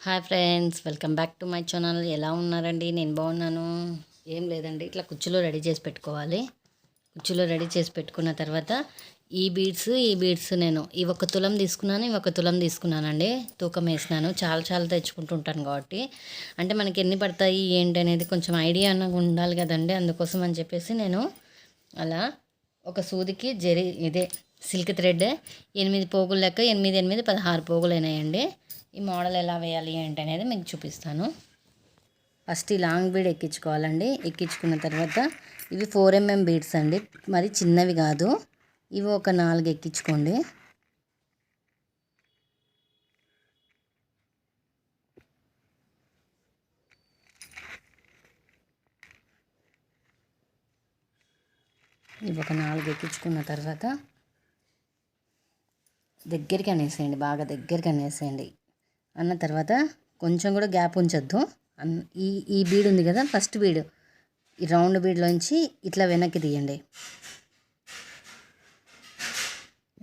Hi friends, welcome back to my channel. ఎలా ఉన్నారండి? నేను బాగున్నాను. ఏం లేదండి, ఇట్లా కుచ్చులో రెడీ చేసి పెట్టుకోవాలి. కుచ్చులో రెడీ చేసి పెట్టుకున్న తర్వాత ఈ బీడ్స్ నేను ఇవి 1 తులం తీసుకున్నాను, ఇవి 1 తులం తీసుకున్నానండి. తూకం వేసినాను. చాలా తెచ్చుకుంటుంటాను కాబట్టి అంటే మనకి ఎన్ని పడతాయి ఏంటి అనేది కొంచెం ఐడియా అన్నగా ఉండాలి కదండి. అందుకోసం అని చెప్పేసి నేను అలా ఒక సూదికి ఇదే సిల్క్ థ్రెడ్ 8 పోగులు లెక్క 8, 8, 16 పోగులు అయినాయండి. ఈ మోడల్ ఎలా వేయాలి ఏంటి అనేది మీకు చూపిస్తాను. ఫస్ట్ ఈ లాంగ్ బీడ్ ఎక్కించుకోవాలండి. ఎక్కించుకున్న తర్వాత ఇవి 4mm బీడ్స్ అండి, మరి చిన్నవి కాదు. ఇవి ఒక 4 ఎక్కించుకోండి. ఇవి ఒక 4 ఎక్కించుకున్న తర్వాత దగ్గరికి అనేసేయండి, బాగా దగ్గరికి అనేసేయండి. అన్న తర్వాత కొంచెం కూడా గ్యాప్ ఉంచొద్దు. ఈ బీడ్ ఉంది కదా, ఫస్ట్ బీడ్, ఈ రౌండ్ బీడ్లోంచి ఇట్లా వెనక్కి తీయండి.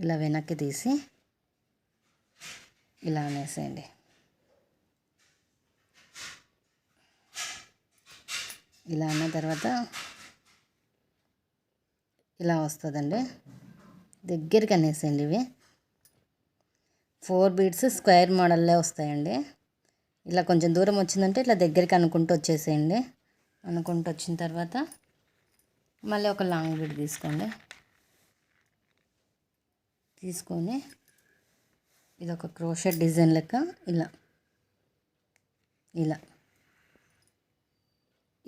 ఇలా వెనక్కి తీసి ఇలా అనేసేయండి. ఇలా అన్న తర్వాత ఇలా వస్తుందండి. దగ్గరికి అనేసేయండి. ఇవి 4 బీడ్స్ స్క్వేర్ మోడల్లో వస్తాయండి. ఇలా కొంచెం దూరం వచ్చిందంటే ఇట్లా దగ్గరికి అనుకుంటూ వచ్చేసేయండి. అనుకుంటూ వచ్చిన తర్వాత మళ్ళీ ఒక లాంగ్ బీడ్ తీసుకోండి. తీసుకొని ఇది ఒక క్రోషెట్ డిజైన్ లెక్క ఇలా ఇలా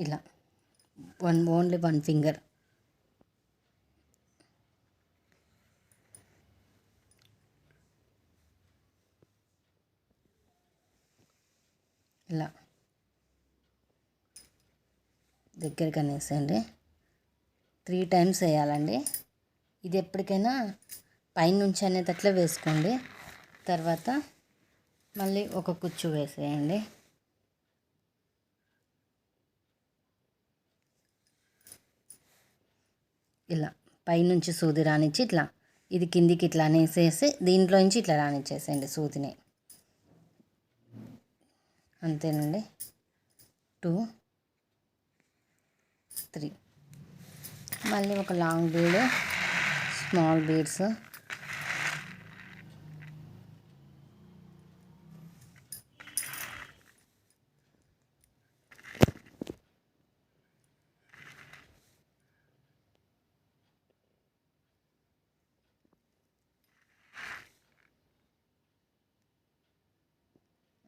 ఇలా ఓన్లీ 1 ఫింగర్ ఇలా దగ్గరికి అనేసేయండి. 3 టైమ్స్ వేయాలండి. ఇది ఎప్పటికైనా పైనుంచి అనేటట్లే వేసుకోండి. తర్వాత మళ్ళీ ఒక కుచ్చు వేసేయండి. ఇలా పైనుంచి సూది రానిచ్చి ఇట్లా ఇది కిందికి ఇట్లా అనేసేసి దీంట్లోంచి ఇట్లా రానిచ్చేసేయండి సూదిని. అంతేనండి. 2, 3 మళ్ళీ ఒక లాంగ్ బీడ్, స్మాల్ బీడ్స్,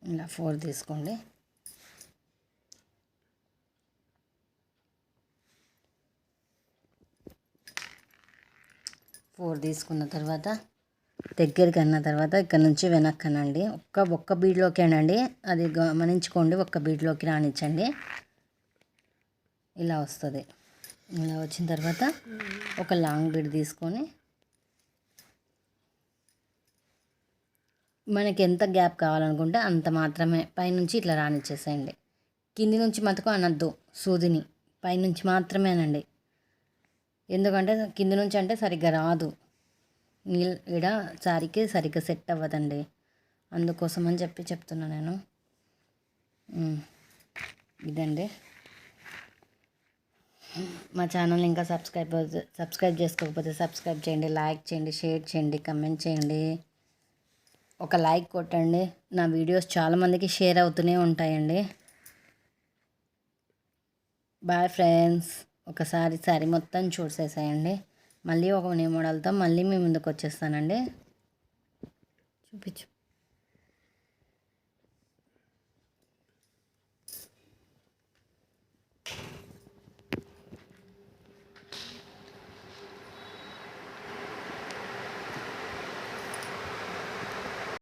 ఇలా 4 తీసుకోండి. 4 తీసుకున్న తర్వాత దగ్గరికి అన్న తర్వాత ఇక్కడ నుంచి వెనక్కనండి. ఒక్క బీడ్లోకి అనండి, అది గమనించుకోండి. ఒక్క బీడ్లోకి రానిచ్చండి. ఇలా వస్తుంది. ఇలా వచ్చిన తర్వాత ఒక లాంగ్ బీడ్ తీసుకొని మనకి ఎంత గ్యాప్ కావాలనుకుంటే అంత మాత్రమే పైనుంచి ఇట్లా రానిచ్చేసేయండి. కింది నుంచి మటుకు అనద్దు, సూదిని పైనుంచి మాత్రమే అనండి. ఎందుకంటే కింది నుంచి అంటే సరిగ్గా రాదు, ఈడ సారీకి సరిగ్గా సెట్ అవ్వదండి. అందుకోసం అని చెప్తున్నా నేను. ఇదండి మా ఛానల్. ఇంకా సబ్స్క్రైబ్ చేసుకోకపోతే సబ్స్క్రైబ్ చేయండి, లైక్ చేయండి, షేర్ చేయండి, కమెంట్ చేయండి. ఒక లైక్ కొట్టండి. నా వీడియోస్ చాలామందికి షేర్ అవుతూనే ఉంటాయండి. Boy friends. ఒకసారి శారీ మొత్తం చూసేసేయండి. మళ్ళీ ఒక న్యూ మోడల్తో మళ్ళీ మీ ముందుకు వచ్చేస్తానండి. చూపించు.